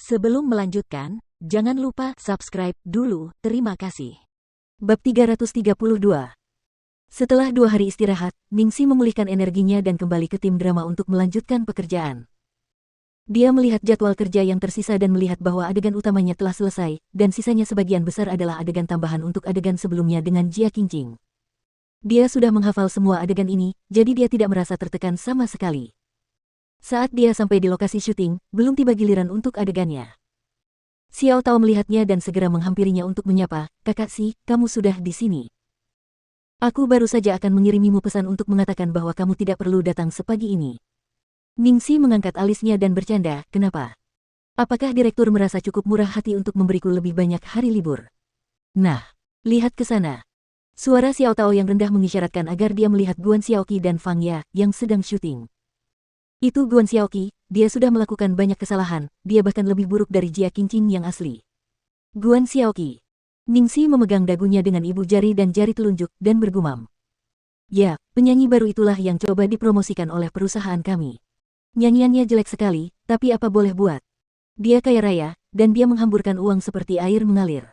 Sebelum melanjutkan, jangan lupa subscribe dulu, terima kasih. Bab 332. Setelah 2 hari istirahat, Ningsi memulihkan energinya dan kembali ke tim drama untuk melanjutkan pekerjaan. Dia melihat jadwal kerja yang tersisa dan melihat bahwa adegan utamanya telah selesai, dan sisanya sebagian besar adalah adegan tambahan untuk adegan sebelumnya dengan Jia Qingqing. Dia sudah menghafal semua adegan ini, jadi dia tidak merasa tertekan sama sekali. Saat dia sampai di lokasi syuting, belum tiba giliran untuk adegannya. Xiao Tao melihatnya dan segera menghampirinya untuk menyapa, "Kakak Si, kamu sudah di sini. Aku baru saja akan mengirimimu pesan untuk mengatakan bahwa kamu tidak perlu datang sepagi ini." Ningsi mengangkat alisnya dan bercanda, "Kenapa? Apakah direktur merasa cukup murah hati untuk memberiku lebih banyak hari libur?" "Nah, lihat ke sana." Suara Xiao Tao yang rendah mengisyaratkan agar dia melihat Guan Xiaoqi dan Fang Ya yang sedang syuting. Itu Guan Xiaoqi, dia sudah melakukan banyak kesalahan, dia bahkan lebih buruk dari Jia Qingqing yang asli. Guan Xiaoqi. Ningsi memegang dagunya dengan ibu jari dan jari telunjuk dan bergumam. "Ya, penyanyi baru itulah yang coba dipromosikan oleh perusahaan kami. Nyanyiannya jelek sekali, tapi apa boleh buat. Dia kaya raya, dan dia menghamburkan uang seperti air mengalir.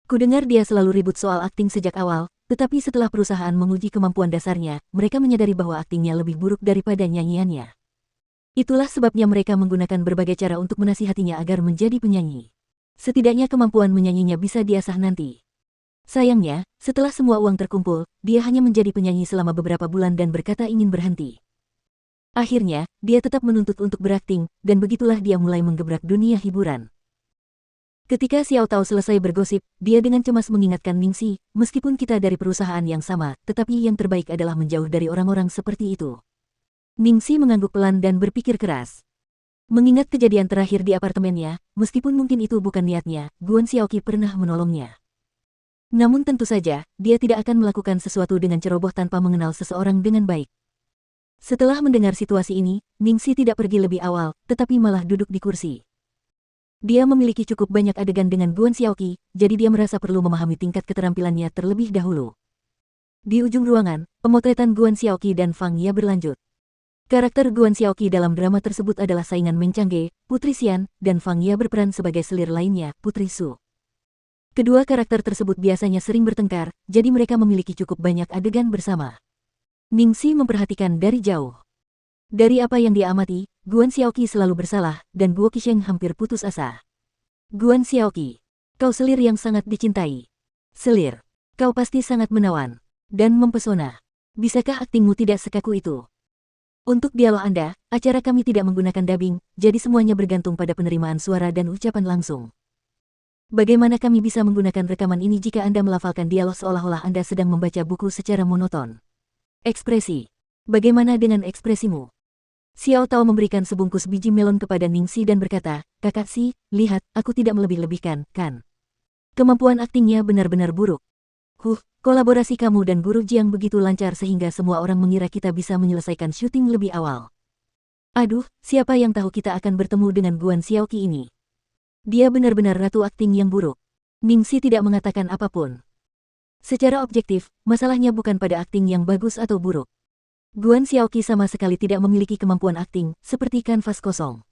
Kudengar dia selalu ribut soal akting sejak awal, tetapi setelah perusahaan menguji kemampuan dasarnya, mereka menyadari bahwa aktingnya lebih buruk daripada nyanyiannya. Itulah sebabnya mereka menggunakan berbagai cara untuk menasihatinya agar menjadi penyanyi. Setidaknya kemampuan menyanyinya bisa diasah nanti. Sayangnya, setelah semua uang terkumpul, dia hanya menjadi penyanyi selama beberapa bulan dan berkata ingin berhenti. Akhirnya, dia tetap menuntut untuk berakting, dan begitulah dia mulai menggebrak dunia hiburan." Ketika Xiao Tao selesai bergosip, dia dengan cemas mengingatkan Ningsi, "Meskipun kita dari perusahaan yang sama, tetapi yang terbaik adalah menjauh dari orang-orang seperti itu." Ningsi mengangguk pelan dan berpikir keras. Mengingat kejadian terakhir di apartemennya, meskipun mungkin itu bukan niatnya, Guan Xiaoqi pernah menolongnya. Namun tentu saja, dia tidak akan melakukan sesuatu dengan ceroboh tanpa mengenal seseorang dengan baik. Setelah mendengar situasi ini, Ningsi tidak pergi lebih awal, tetapi malah duduk di kursi. Dia memiliki cukup banyak adegan dengan Guan Xiaoqi, jadi dia merasa perlu memahami tingkat keterampilannya terlebih dahulu. Di ujung ruangan, pemotretan Guan Xiaoqi dan Fang Ya berlanjut. Karakter Guan Xiaoqi dalam drama tersebut adalah saingan Meng Changge, Putri Xian, dan Fang Ya berperan sebagai selir lainnya, Putri Su. Kedua karakter tersebut biasanya sering bertengkar, jadi mereka memiliki cukup banyak adegan bersama. Ningsi memperhatikan dari jauh. Dari apa yang dia amati, Guan Xiaoqi selalu bersalah, dan Guo Qisheng hampir putus asa. "Guan Xiaoqi, kau selir yang sangat dicintai. Selir, kau pasti sangat menawan dan mempesona. Bisakah aktingmu tidak sekaku itu? Untuk dialog Anda, acara kami tidak menggunakan dubbing, jadi semuanya bergantung pada penerimaan suara dan ucapan langsung. Bagaimana kami bisa menggunakan rekaman ini jika Anda melafalkan dialog seolah-olah Anda sedang membaca buku secara monoton? Ekspresi. Bagaimana dengan ekspresimu?" Xiao Tao memberikan sebungkus biji melon kepada Ningsi dan berkata, "Kakak Si, lihat, aku tidak melebih-lebihkan, kan? Kemampuan aktingnya benar-benar buruk. Kolaborasi kamu dan Guru Jiang begitu lancar sehingga semua orang mengira kita bisa menyelesaikan syuting lebih awal. Aduh, siapa yang tahu kita akan bertemu dengan Guan Xiaoqi ini? Dia benar-benar ratu akting yang buruk." Ningsi tidak mengatakan apapun. Secara objektif, masalahnya bukan pada akting yang bagus atau buruk. Guan Xiaoqi sama sekali tidak memiliki kemampuan akting, seperti kanvas kosong.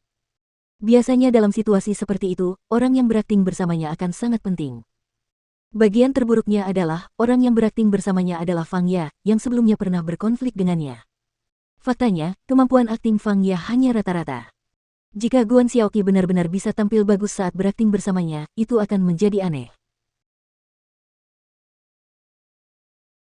Biasanya dalam situasi seperti itu, orang yang berakting bersamanya akan sangat penting. Bagian terburuknya adalah, orang yang berakting bersamanya adalah Fang Ya, yang sebelumnya pernah berkonflik dengannya. Faktanya, kemampuan akting Fang Ya hanya rata-rata. Jika Guan Xiaoqi benar-benar bisa tampil bagus saat berakting bersamanya, itu akan menjadi aneh.